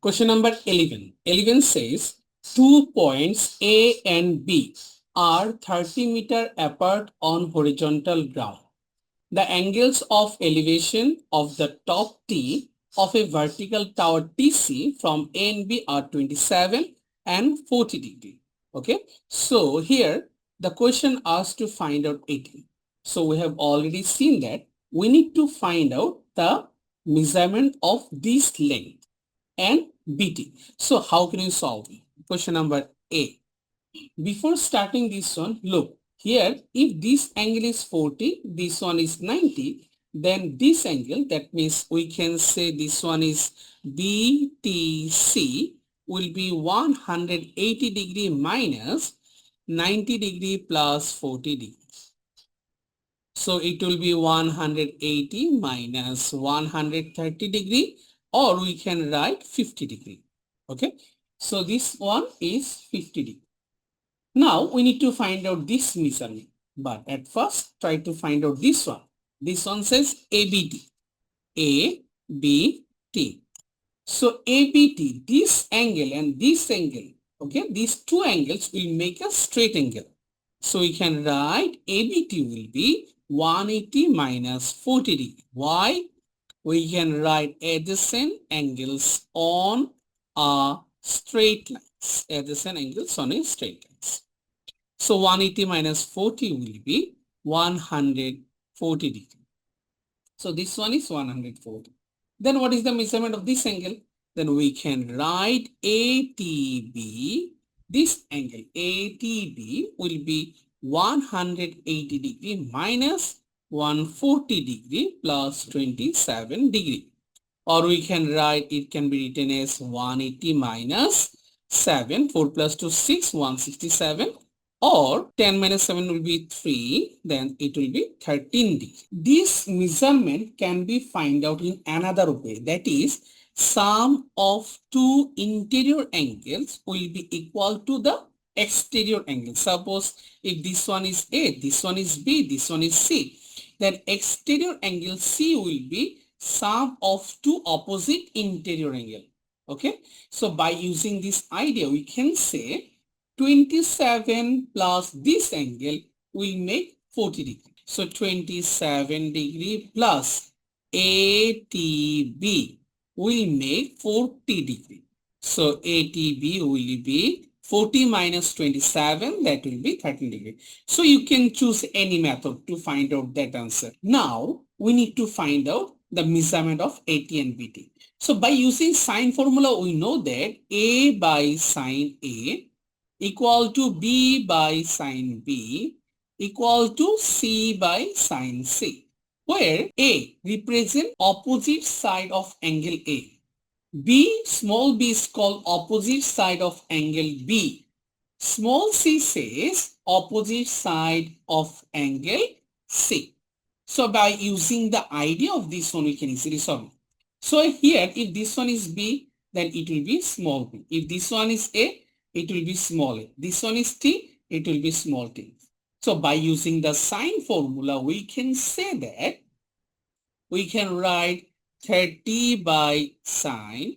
Question number 11. 11 says 2 points A and B are 30 meters apart on horizontal ground. The angles of elevation of the top T of a vertical tower TC from A and B are 27 and 40 degree. Okay. So here the question asks to find out 18. So we have already seen that we need to find out the measurement of this length and BT. So how can you solve it? Question number A. Before starting this one, look here, if this angle is 40, this one is 90, then this angle, that means we can say this one is BTC, will be 180 degree minus 90 degree plus 40 degree. So it will be 180 minus 130 degree, or we can write 50 degree. Okay. So this one is 50 degree. Now we need to find out this measurement. But at first try to find out this one. This one says ABT. ABT. So ABT, this angle and this angle, okay, these two angles will make a straight angle. So we can write ABT will be 180 minus 40 degree. Why? We can write adjacent angles on a straight lines. Adjacent angles on a straight lines. So 180 minus 40 will be 140 degree. So this one is 140. Then what is the measurement of this angle? Then we can write ATB. This angle ATB will be 180 degree minus 140 degree plus 27 degree. Or we can write, it can be written as 180 minus 7, 4 plus 2, 6, 167. Or 10 minus 7 will be 3, then it will be 13 degree. This measurement can be found out in another way, that is sum of two interior angles will be equal to the exterior angle. Suppose if this one is A, this one is B, this one is C, then exterior angle C will be sum of two opposite interior angle. Okay, so by using this idea we can say 27 plus this angle will make 40 degree. So 27 degree plus ATB will make 40 degree. So ATB will be 40 minus 27, that will be 13 degree. So you can choose any method to find out that answer. Now we need to find out the measurement of AT and BT. So by using sine formula, we know that A by sine A equal to B by sine B equal to C by sine C, where A represents opposite side of angle A. B, small b is called opposite side of angle B. Small c says opposite side of angle C. So by using the idea of this one, we can easily solve. So here, if this one is B, then it will be small b. If this one is A, it will be small a. This one is T, it will be small t. So by using the sine formula, we can say that we can write 30 by sine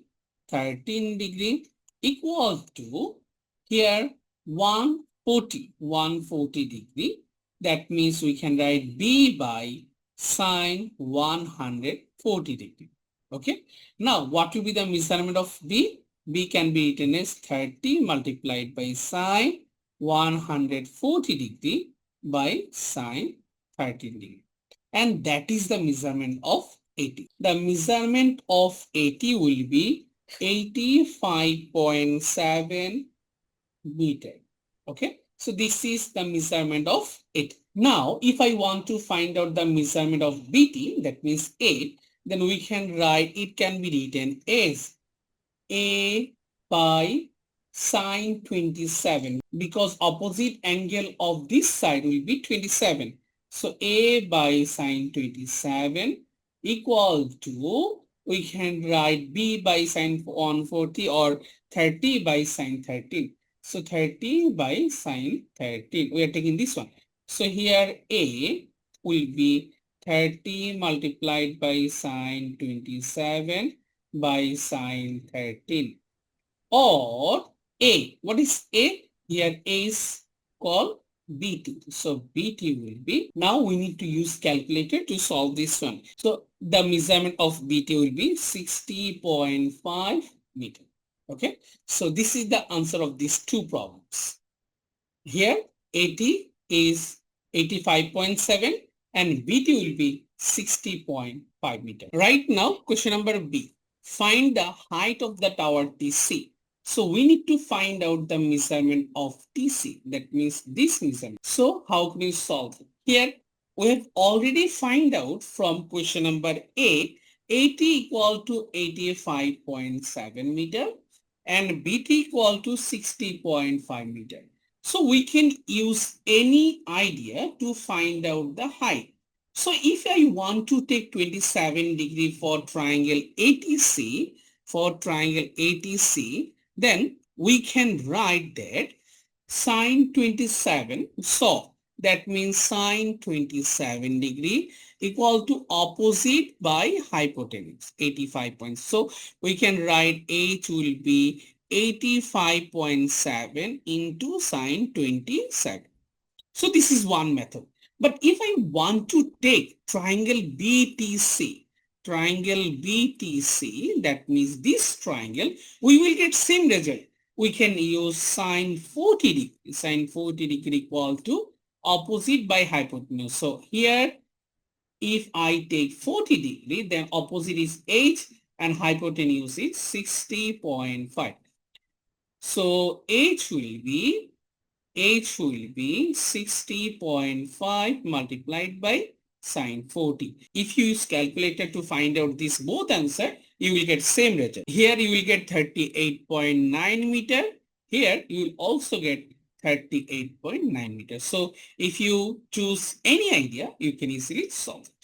13 degree equal to here 140 degree. That means we can write B by sine 140 degree. Okay. Now what will be the measurement of B? B can be written as 30 multiplied by sine 140 degree by sine 13 degree. And that is the measurement of AT. The measurement of AT will be 85.7 meter. Okay. So this is the measurement of AT. Now, if I want to find out the measurement of BT, that means 8, then we can write, it can be written as A by sine 27, because opposite angle of this side will be 27. So A by sine 27 equal to, we can write B by sine 140 or 30 by sine 13. So 30 by sine 13. We are taking this one. So here A will be 30 multiplied by sine 27 by sine 13. Or A. What is A? Here A is called BT. So BT will be, now we need to use calculator to solve this one. So the measurement of BT will be 60.5 meter. Okay. So this is the answer of these two problems. Here 80 is 85.7 and BT will be 60.5 meter. Right now, question number B. Find the height of the tower TC. So we need to find out the measurement of TC. That means this measurement. So how can we solve it? Here we have already find out from question number A, 80 equal to 85.7 meter and BT equal to 60.5 meter. So we can use any idea to find out the height. So if I want to take 27 degree for triangle ATC, then we can write that sine 27. So that means sine 27 degree equal to opposite by hypotenuse 85 points. So we can write H will be 85.7 into sine 27. So this is one method. But if I want to take triangle BTC, that means this triangle, we will get same result. We can use sine 40 degree. Sine 40 degree equal to opposite by hypotenuse. So here, if I take 40 degree, then opposite is H and hypotenuse is 60.5. So H will be 60.5 multiplied by sine 40. If you use calculator to find out this both answer, you will get same result. Here you will get 38.9 meter. Here you will also get 38.9 meters. So if you choose any idea, you can easily solve it.